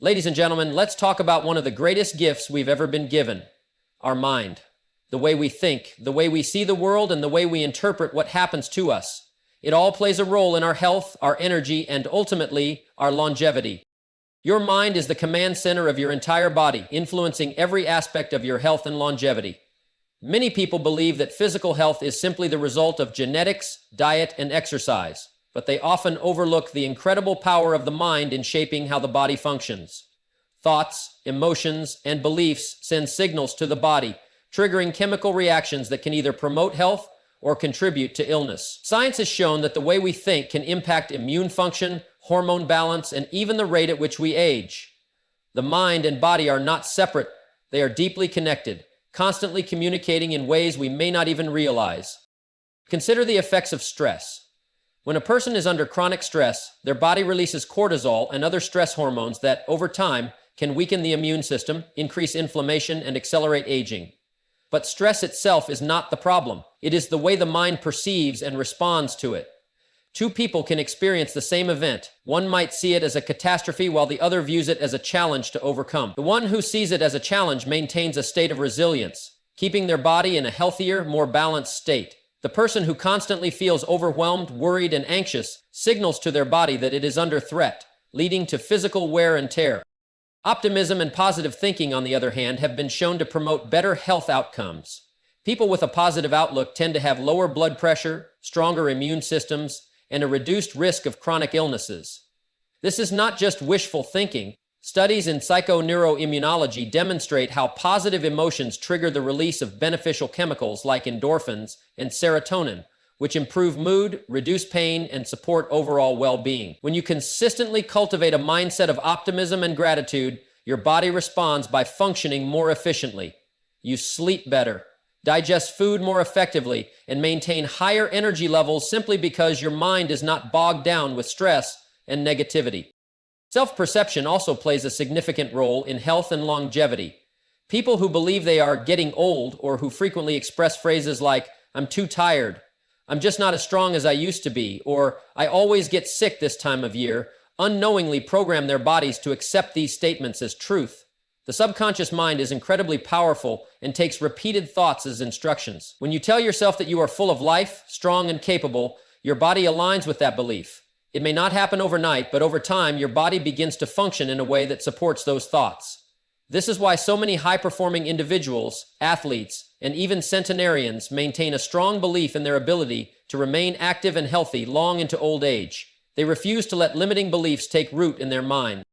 Ladies and gentlemen, let's talk about one of the greatest gifts we've ever been given, our mind. The way we think, the way we see the world, and the way we interpret what happens to us. It all plays a role in our health, our energy, and ultimately, our longevity. Your mind is the command center of your entire body, influencing every aspect of your health and longevity. Many people believe that physical health is simply the result of genetics, diet, and exercise, but they often overlook the incredible power of the mind in shaping how the body functions. Thoughts, emotions, and beliefs send signals to the body, triggering chemical reactions that can either promote health or contribute to illness. Science has shown that the way we think can impact immune function, hormone balance, and even the rate at which we age. The mind and body are not separate, they are deeply connected, constantly communicating in ways we may not even realize. Consider the effects of stress. When a person is under chronic stress, their body releases cortisol and other stress hormones that, over time, can weaken the immune system, increase inflammation, and accelerate aging. But stress itself is not the problem. It is the way the mind perceives and responds to it. Two people can experience the same event. One might see it as a catastrophe while the other views it as a challenge to overcome. The one who sees it as a challenge maintains a state of resilience, keeping their body in a healthier, more balanced state. The person who constantly feels overwhelmed, worried, and anxious signals to their body that it is under threat, leading to physical wear and tear. Optimism and positive thinking, on the other hand, have been shown to promote better health outcomes. People with a positive outlook tend to have lower blood pressure, stronger immune systems, and a reduced risk of chronic illnesses. This is not just wishful thinking. Studies in psychoneuroimmunology demonstrate how positive emotions trigger the release of beneficial chemicals like endorphins and serotonin, which improve mood, reduce pain, and support overall well-being. When you consistently cultivate a mindset of optimism and gratitude, your body responds by functioning more efficiently. You sleep better, digest food more effectively, and maintain higher energy levels simply because your mind is not bogged down with stress and negativity. Self-perception also plays a significant role in health and longevity. People who believe they are getting old or who frequently express phrases like, "I'm too tired," "I'm just not as strong as I used to be," or "I always get sick this time of year," unknowingly program their bodies to accept these statements as truth. The subconscious mind is incredibly powerful and takes repeated thoughts as instructions. When you tell yourself that you are full of life, strong and capable, your body aligns with that belief. It may not happen overnight, but over time, your body begins to function in a way that supports those thoughts. This is why so many high-performing individuals, athletes, and even centenarians maintain a strong belief in their ability to remain active and healthy long into old age. They refuse to let limiting beliefs take root in their mind.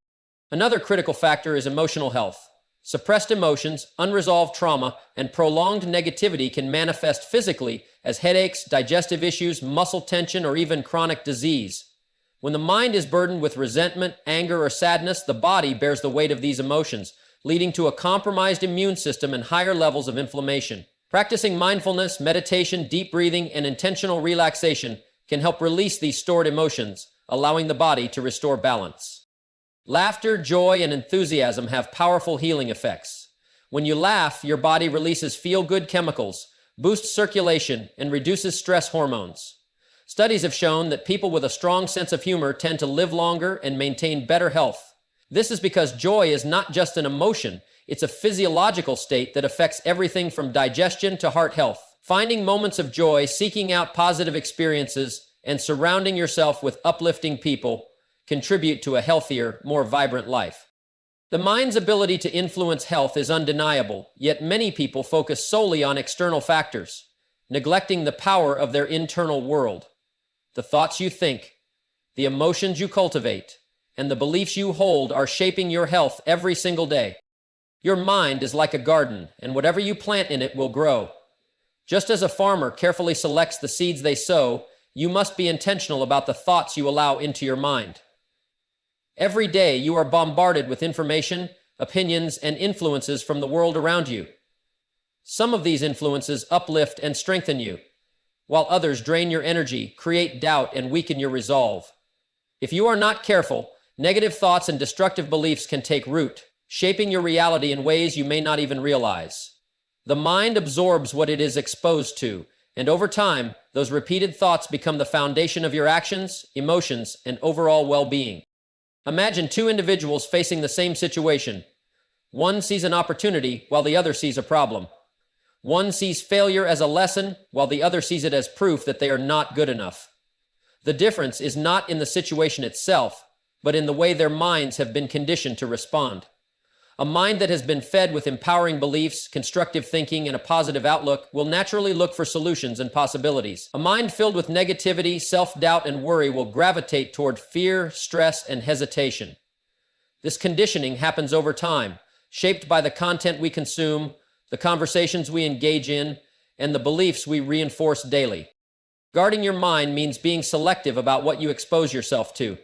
Another critical factor is emotional health. Suppressed emotions, unresolved trauma, and prolonged negativity can manifest physically as headaches, digestive issues, muscle tension, or even chronic disease. When the mind is burdened with resentment, anger, or sadness, the body bears the weight of these emotions, leading to a compromised immune system and higher levels of inflammation. Practicing mindfulness, meditation, deep breathing, and intentional relaxation can help release these stored emotions, allowing the body to restore balance. Laughter, joy, and enthusiasm have powerful healing effects. When you laugh, your body releases feel-good chemicals, boosts circulation, and reduces stress hormones. Studies have shown that people with a strong sense of humor tend to live longer and maintain better health. This is because joy is not just an emotion, it's a physiological state that affects everything from digestion to heart health. Finding moments of joy, seeking out positive experiences, and surrounding yourself with uplifting people contribute to a healthier, more vibrant life. The mind's ability to influence health is undeniable, yet many people focus solely on external factors, neglecting the power of their internal world. The thoughts you think, the emotions you cultivate, and the beliefs you hold are shaping your health every single day. Your mind is like a garden, and whatever you plant in it will grow. Just as a farmer carefully selects the seeds they sow, you must be intentional about the thoughts you allow into your mind. Every day you are bombarded with information, opinions, and influences from the world around you. Some of these influences uplift and strengthen you, while others drain your energy, create doubt, and weaken your resolve. If you are not careful, negative thoughts and destructive beliefs can take root, shaping your reality in ways you may not even realize. The mind absorbs what it is exposed to, and over time, those repeated thoughts become the foundation of your actions, emotions, and overall well-being. Imagine two individuals facing the same situation. One sees an opportunity while the other sees a problem. One sees failure as a lesson while the other sees it as proof that they are not good enough. The difference is not in the situation itself, but in the way their minds have been conditioned to respond. A mind that has been fed with empowering beliefs, constructive thinking, and a positive outlook will naturally look for solutions and possibilities. A mind filled with negativity, self-doubt, and worry will gravitate toward fear, stress, and hesitation. This conditioning happens over time, shaped by the content we consume, the conversations we engage in, and the beliefs we reinforce daily. Guarding your mind means being selective about what you expose yourself to.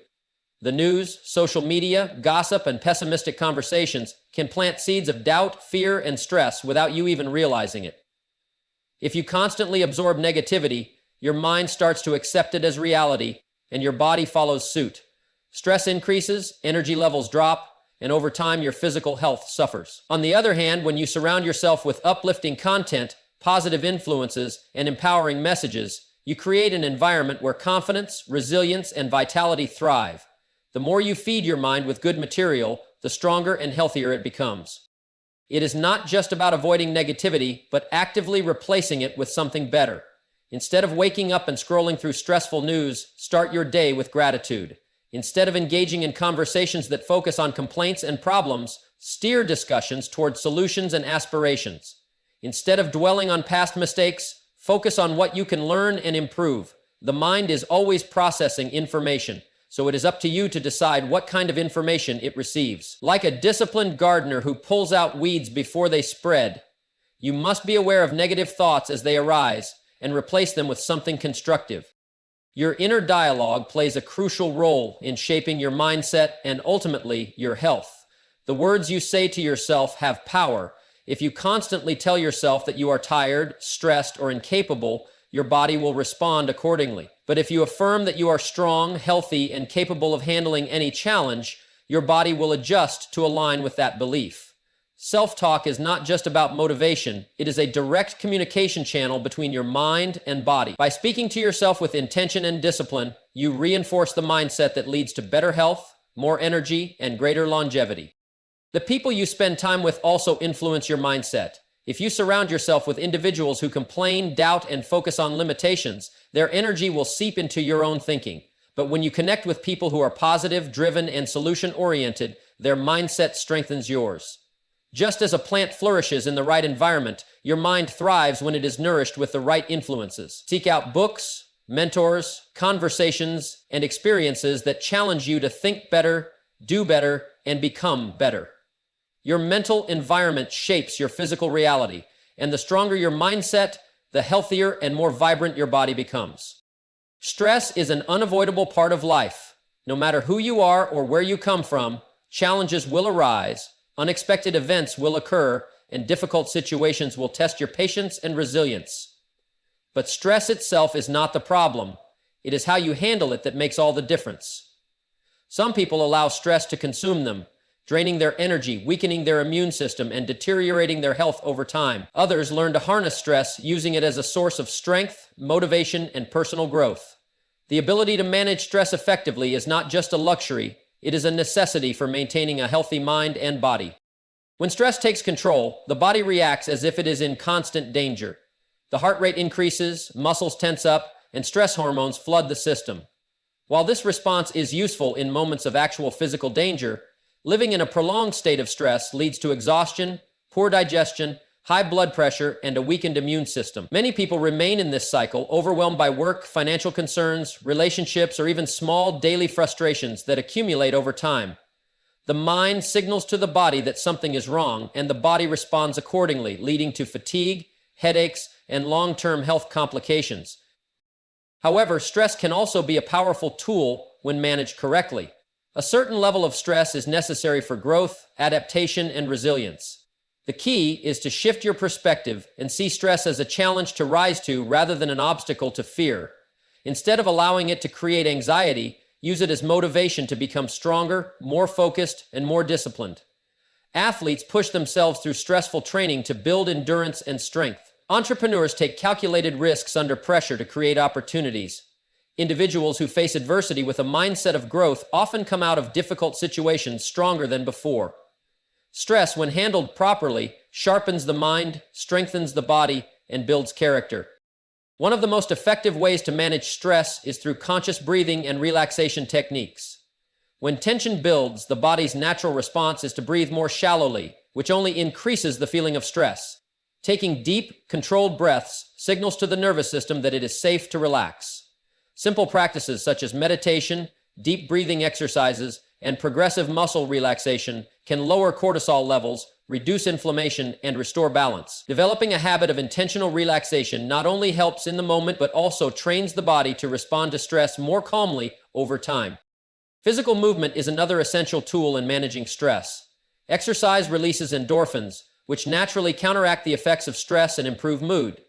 The news, social media, gossip, and pessimistic conversations can plant seeds of doubt, fear, and stress without you even realizing it. If you constantly absorb negativity, your mind starts to accept it as reality, and your body follows suit. Stress increases, energy levels drop, and over time your physical health suffers. On the other hand, when you surround yourself with uplifting content, positive influences, and empowering messages, you create an environment where confidence, resilience, and vitality thrive. The more you feed your mind with good material, the stronger and healthier it becomes. It is not just about avoiding negativity, but actively replacing it with something better. Instead of waking up and scrolling through stressful news, start your day with gratitude. Instead of engaging in conversations that focus on complaints and problems, steer discussions toward solutions and aspirations. Instead of dwelling on past mistakes, focus on what you can learn and improve. The mind is always processing information, so it is up to you to decide what kind of information it receives. Like a disciplined gardener who pulls out weeds before they spread, you must be aware of negative thoughts as they arise and replace them with something constructive. Your inner dialogue plays a crucial role in shaping your mindset and ultimately your health. The words you say to yourself have power. If you constantly tell yourself that you are tired, stressed, or incapable, your body will respond accordingly. But if you affirm that you are strong, healthy, and capable of handling any challenge, your body will adjust to align with that belief. Self-talk is not just about motivation, it is a direct communication channel between your mind and body. By speaking to yourself with intention and discipline, you reinforce the mindset that leads to better health, more energy, and greater longevity. The people you spend time with also influence your mindset. If you surround yourself with individuals who complain, doubt, and focus on limitations, their energy will seep into your own thinking. But when you connect with people who are positive, driven, and solution-oriented, their mindset strengthens yours. Just as a plant flourishes in the right environment, your mind thrives when it is nourished with the right influences. Seek out books, mentors, conversations, and experiences that challenge you to think better, do better, and become better. Your mental environment shapes your physical reality, and the stronger your mindset, the healthier and more vibrant your body becomes. Stress is an unavoidable part of life. No matter who you are or where you come from, challenges will arise, unexpected events will occur, and difficult situations will test your patience and resilience. But stress itself is not the problem. It is how you handle it that makes all the difference. Some people allow stress to consume them, draining their energy, weakening their immune system, and deteriorating their health over time. Others learn to harness stress, using it as a source of strength, motivation, and personal growth. The ability to manage stress effectively is not just a luxury, it is a necessity for maintaining a healthy mind and body. When stress takes control, the body reacts as if it is in constant danger. The heart rate increases, muscles tense up, and stress hormones flood the system. While this response is useful in moments of actual physical danger, living in a prolonged state of stress leads to exhaustion, poor digestion, high blood pressure, and a weakened immune system. Many people remain in this cycle, overwhelmed by work, financial concerns, relationships, or even small daily frustrations that accumulate over time. The mind signals to the body that something is wrong, and the body responds accordingly, leading to fatigue, headaches, and long-term health complications. However, stress can also be a powerful tool when managed correctly. A certain level of stress is necessary for growth, adaptation, and resilience. The key is to shift your perspective and see stress as a challenge to rise to rather than an obstacle to fear. Instead of allowing it to create anxiety, use it as motivation to become stronger, more focused, and more disciplined. Athletes push themselves through stressful training to build endurance and strength. Entrepreneurs take calculated risks under pressure to create opportunities. Individuals who face adversity with a mindset of growth often come out of difficult situations stronger than before. Stress, when handled properly, sharpens the mind, strengthens the body, and builds character. One of the most effective ways to manage stress is through conscious breathing and relaxation techniques. When tension builds, the body's natural response is to breathe more shallowly, which only increases the feeling of stress. Taking deep, controlled breaths signals to the nervous system that it is safe to relax. Simple practices such as meditation, deep breathing exercises, and progressive muscle relaxation can lower cortisol levels, reduce inflammation, and restore balance. Developing a habit of intentional relaxation not only helps in the moment but also trains the body to respond to stress more calmly over time. Physical movement is another essential tool in managing stress. Exercise releases endorphins, which naturally counteract the effects of stress and improve mood.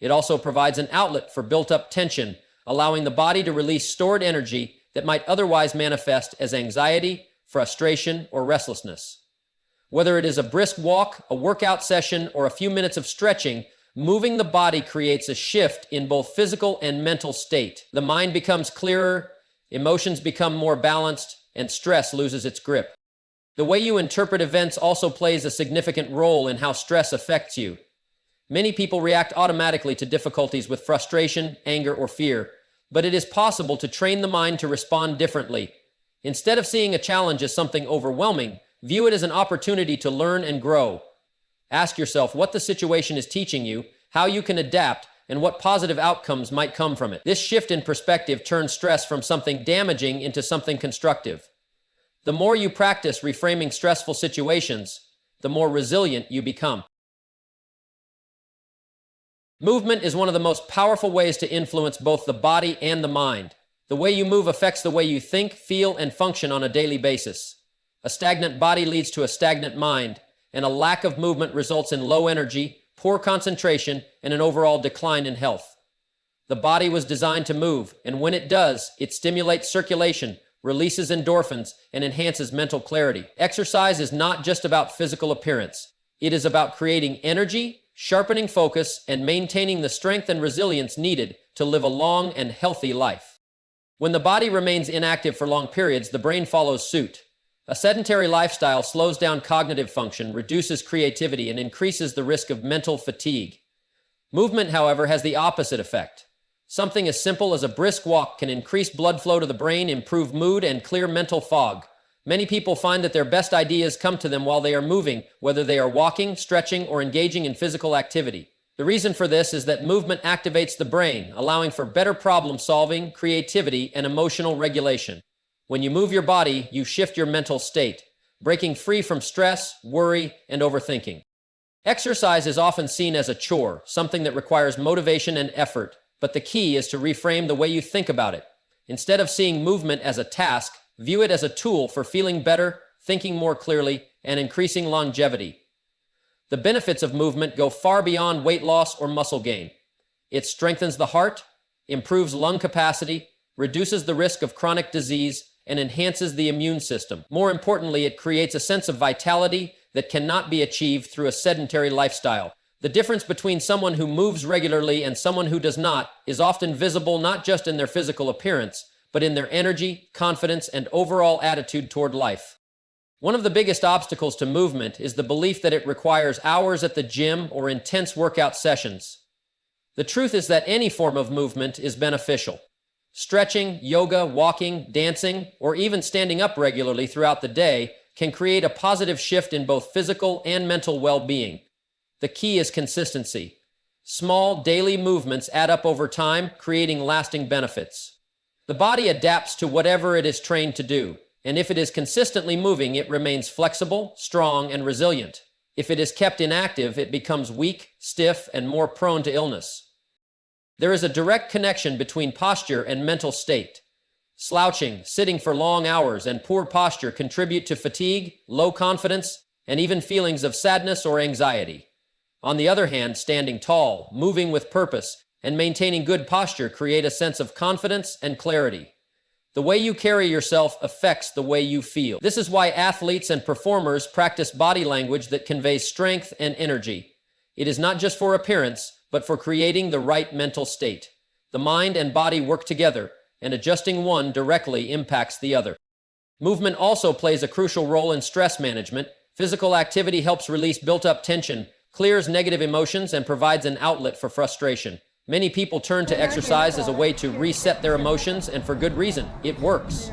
It also provides an outlet for built-up tension, allowing the body to release stored energy that might otherwise manifest as anxiety, frustration, or restlessness. Whether it is a brisk walk, a workout session, or a few minutes of stretching, moving the body creates a shift in both physical and mental state. The mind becomes clearer, emotions become more balanced, and stress loses its grip. The way you interpret events also plays a significant role in how stress affects you. Many people react automatically to difficulties with frustration, anger, or fear, but it is possible to train the mind to respond differently. Instead of seeing a challenge as something overwhelming, view it as an opportunity to learn and grow. Ask yourself what the situation is teaching you, how you can adapt, and what positive outcomes might come from it. This shift in perspective turns stress from something damaging into something constructive. The more you practice reframing stressful situations, the more resilient you become. Movement is one of the most powerful ways to influence both the body and the mind. The way you move affects the way you think, feel, and function on a daily basis. A stagnant body leads to a stagnant mind, and a lack of movement results in low energy, poor concentration, and an overall decline in health. The body was designed to move, and when it does, it stimulates circulation, releases endorphins, and enhances mental clarity. Exercise is not just about physical appearance. It is about creating energy, sharpening focus, and maintaining the strength and resilience needed to live a long and healthy life. When the body remains inactive for long periods, the brain follows suit. A sedentary lifestyle slows down cognitive function, reduces creativity, and increases the risk of mental fatigue. Movement, however, has the opposite effect. Something as simple as a brisk walk can increase blood flow to the brain, improve mood, and clear mental fog. Many people find that their best ideas come to them while they are moving, whether they are walking, stretching, or engaging in physical activity. The reason for this is that movement activates the brain, allowing for better problem solving, creativity, and emotional regulation. When you move your body, you shift your mental state, breaking free from stress, worry, and overthinking. Exercise is often seen as a chore, something that requires motivation and effort, but the key is to reframe the way you think about it. Instead of seeing movement as a task, view it as a tool for feeling better, thinking more clearly, and increasing longevity. The benefits of movement go far beyond weight loss or muscle gain. It strengthens the heart, improves lung capacity, reduces the risk of chronic disease, and enhances the immune system. More importantly, it creates a sense of vitality that cannot be achieved through a sedentary lifestyle. The difference between someone who moves regularly and someone who does not is often visible not just in their physical appearance, but in their energy, confidence, and overall attitude toward life. One of the biggest obstacles to movement is the belief that it requires hours at the gym or intense workout sessions. The truth is that any form of movement is beneficial. Stretching, yoga, walking, dancing, or even standing up regularly throughout the day can create a positive shift in both physical and mental well-being. The key is consistency. Small, daily movements add up over time, creating lasting benefits. The body adapts to whatever it is trained to do, and if it is consistently moving, it remains flexible, strong, and resilient. If it is kept inactive, it becomes weak, stiff, and more prone to illness. There is a direct connection between posture and mental state. Slouching, sitting for long hours, and poor posture contribute to fatigue, low confidence, and even feelings of sadness or anxiety. On the other hand, standing tall, moving with purpose, and maintaining good posture create a sense of confidence and clarity. The way you carry yourself affects the way you feel. This is why athletes and performers practice body language that conveys strength and energy. It is not just for appearance, but for creating the right mental state. The mind and body work together, and adjusting one directly impacts the other. Movement also plays a crucial role in stress management. Physical activity helps release built-up tension, clears negative emotions, and provides an outlet for frustration. Many people turn to exercise as a way to reset their emotions, and for good reason. It works.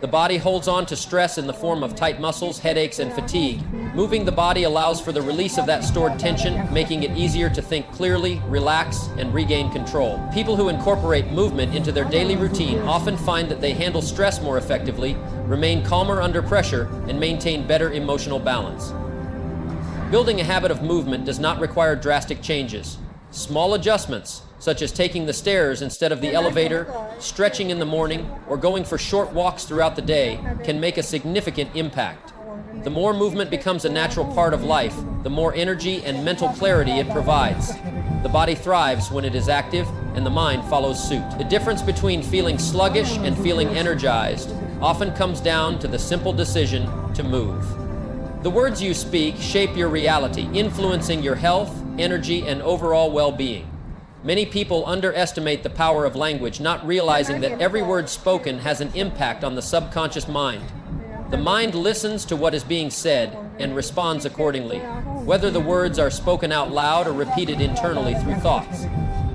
The body holds on to stress in the form of tight muscles, headaches, and fatigue. Moving the body allows for the release of that stored tension, making it easier to think clearly, relax, and regain control. People who incorporate movement into their daily routine often find that they handle stress more effectively, remain calmer under pressure, and maintain better emotional balance. Building a habit of movement does not require drastic changes. Small adjustments, such as taking the stairs instead of the elevator, stretching in the morning, or going for short walks throughout the day, can make a significant impact. The more movement becomes a natural part of life, the more energy and mental clarity it provides. The body thrives when it is active, and the mind follows suit. The difference between feeling sluggish and feeling energized often comes down to the simple decision to move. The words you speak shape your reality, influencing your health, energy, and overall well-being. Many people underestimate the power of language, not realizing that every word spoken has an impact on the subconscious mind. The mind listens to what is being said and responds accordingly, whether the words are spoken out loud or repeated internally through thoughts.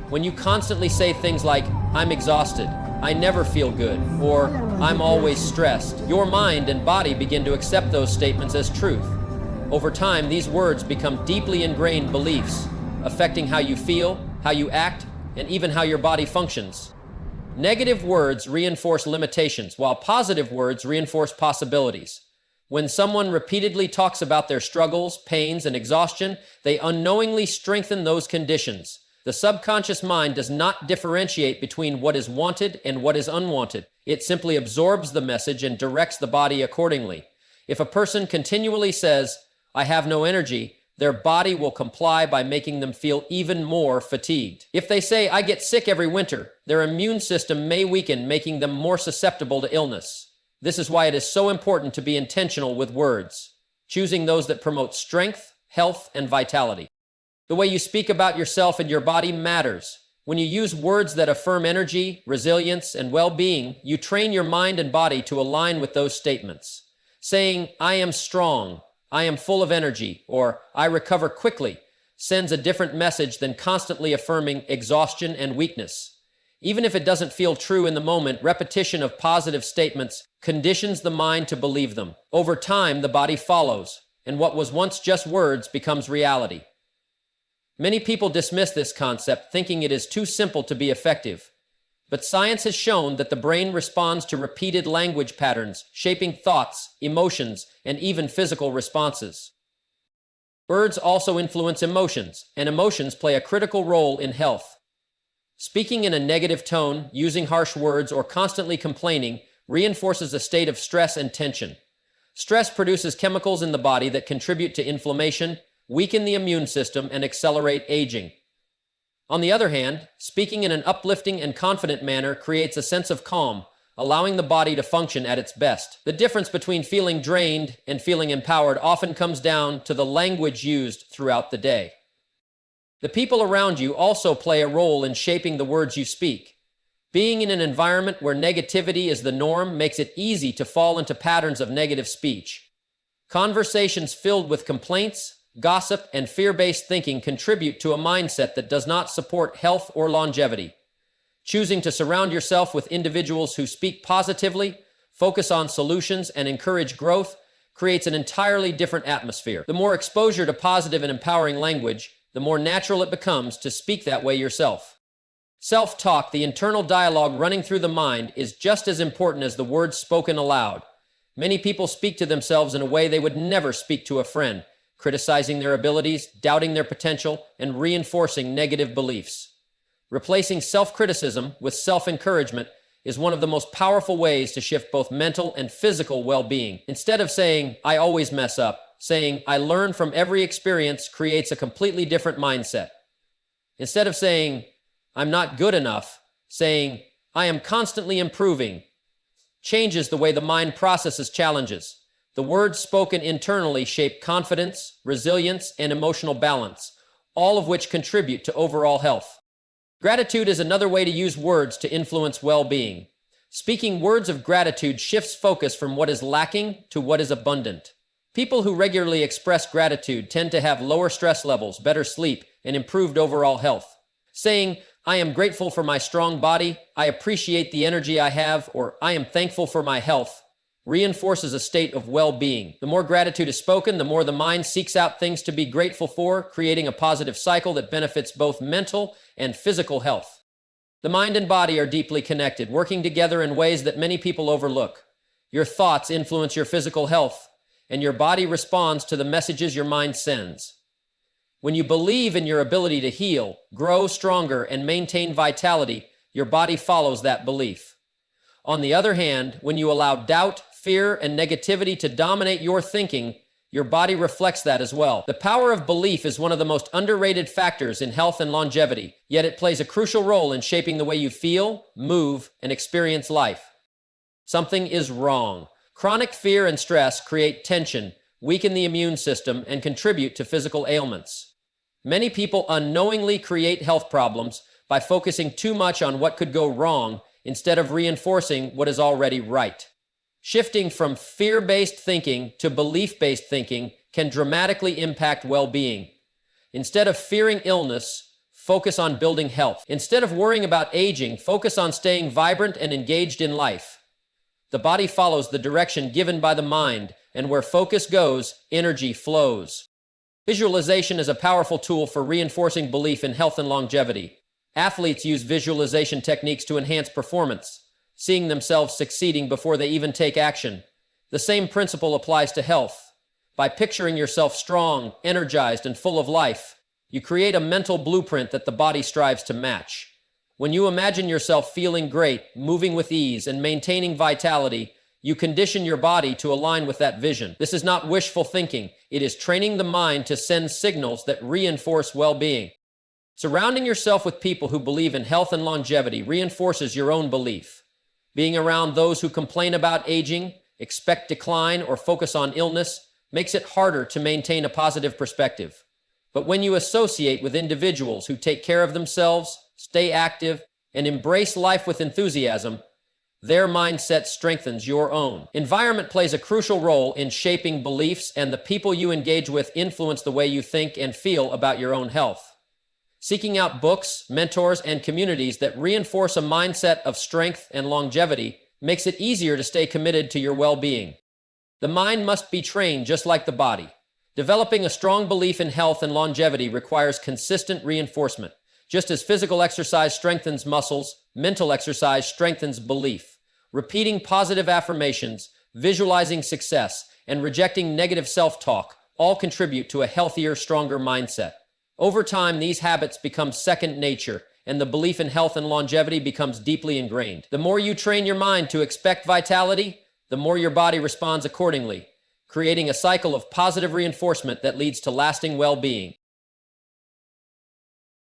When you constantly say things like, "I'm exhausted," "I never feel good," or "I'm always stressed," your mind and body begin to accept those statements as truth. Over time, these words become deeply ingrained beliefs, affecting how you feel, how you act, and even how your body functions. Negative words reinforce limitations, while positive words reinforce possibilities. When someone repeatedly talks about their struggles, pains, and exhaustion, they unknowingly strengthen those conditions. The subconscious mind does not differentiate between what is wanted and what is unwanted. It simply absorbs the message and directs the body accordingly. If a person continually says, "I have no energy," their body will comply by making them feel even more fatigued. If they say, "I get sick every winter," their immune system may weaken, making them more susceptible to illness. This is why it is so important to be intentional with words, choosing those that promote strength, health, and vitality. The way you speak about yourself and your body matters. When you use words that affirm energy, resilience, and well-being, you train your mind and body to align with those statements. Saying, "I am strong," "I am full of energy," or "I recover quickly," sends a different message than constantly affirming exhaustion and weakness. Even if it doesn't feel true in the moment, repetition of positive statements conditions the mind to believe them. Over time, the body follows, and what was once just words becomes reality. Many people dismiss this concept, thinking it is too simple to be effective. But science has shown that the brain responds to repeated language patterns, shaping thoughts, emotions, and even physical responses. Words also influence emotions, and emotions play a critical role in health. Speaking in a negative tone, using harsh words, or constantly complaining reinforces a state of stress and tension. Stress produces chemicals in the body that contribute to inflammation, weaken the immune system, and accelerate aging. On the other hand, speaking in an uplifting and confident manner creates a sense of calm, allowing the body to function at its best. The difference between feeling drained and feeling empowered often comes down to the language used throughout the day. The people around you also play a role in shaping the words you speak. Being in an environment where negativity is the norm makes it easy to fall into patterns of negative speech. Conversations filled with complaints, gossip, and fear-based thinking contribute to a mindset that does not support health or longevity. Choosing to surround yourself with individuals who speak positively, focus on solutions, and encourage growth creates an entirely different atmosphere. The more exposure to positive and empowering language, the more natural it becomes to speak that way yourself. Self-talk, the internal dialogue running through the mind, is just as important as the words spoken aloud. Many people speak to themselves in a way they would never speak to a friend, criticizing their abilities, doubting their potential, and reinforcing negative beliefs. Replacing self-criticism with self-encouragement is one of the most powerful ways to shift both mental and physical well-being. Instead of saying, "I always mess up," saying, "I learn from every experience," creates a completely different mindset. Instead of saying, "I'm not good enough," saying, "I am constantly improving," changes the way the mind processes challenges. The words spoken internally shape confidence, resilience, and emotional balance, all of which contribute to overall health. Gratitude is another way to use words to influence well-being. Speaking words of gratitude shifts focus from what is lacking to what is abundant. People who regularly express gratitude tend to have lower stress levels, better sleep, and improved overall health. Saying, "I am grateful for my strong body, I appreciate the energy I have," or "I am thankful for my health," reinforces a state of well-being. The more gratitude is spoken, the more the mind seeks out things to be grateful for, creating a positive cycle that benefits both mental and physical health. The mind and body are deeply connected, working together in ways that many people overlook. Your thoughts influence your physical health, and your body responds to the messages your mind sends. When you believe in your ability to heal, grow stronger, and maintain vitality, your body follows that belief. On the other hand, when you allow doubt, fear, and negativity to dominate your thinking, your body reflects that as well. The power of belief is one of the most underrated factors in health and longevity, yet it plays a crucial role in shaping the way you feel, move, and experience life. Something is wrong. Chronic fear and stress create tension, weaken the immune system, and contribute to physical ailments. Many people unknowingly create health problems by focusing too much on what could go wrong instead of reinforcing what is already right. Shifting from fear-based thinking to belief-based thinking can dramatically impact well-being. Instead of fearing illness, focus on building health. Instead of worrying about aging, focus on staying vibrant and engaged in life. The body follows the direction given by the mind, and where focus goes, energy flows. Visualization is a powerful tool for reinforcing belief in health and longevity. Athletes use visualization techniques to enhance performance, seeing themselves succeeding before they even take action. The same principle applies to health. By picturing yourself strong, energized, and full of life, you create a mental blueprint that the body strives to match. When you imagine yourself feeling great, moving with ease, and maintaining vitality, you condition your body to align with that vision. This is not wishful thinking. It is training the mind to send signals that reinforce well-being. Surrounding yourself with people who believe in health and longevity reinforces your own belief. Being around those who complain about aging, expect decline, or focus on illness makes it harder to maintain a positive perspective. But when you associate with individuals who take care of themselves, stay active, and embrace life with enthusiasm, their mindset strengthens your own. Environment plays a crucial role in shaping beliefs, and the people you engage with influence the way you think and feel about your own health. Seeking out books, mentors, and communities that reinforce a mindset of strength and longevity makes it easier to stay committed to your well-being. The mind must be trained just like the body. Developing a strong belief in health and longevity requires consistent reinforcement. Just as physical exercise strengthens muscles, mental exercise strengthens belief. Repeating positive affirmations, visualizing success, and rejecting negative self-talk all contribute to a healthier, stronger mindset. Over time, these habits become second nature, and the belief in health and longevity becomes deeply ingrained. The more you train your mind to expect vitality, the more your body responds accordingly, creating a cycle of positive reinforcement that leads to lasting well-being.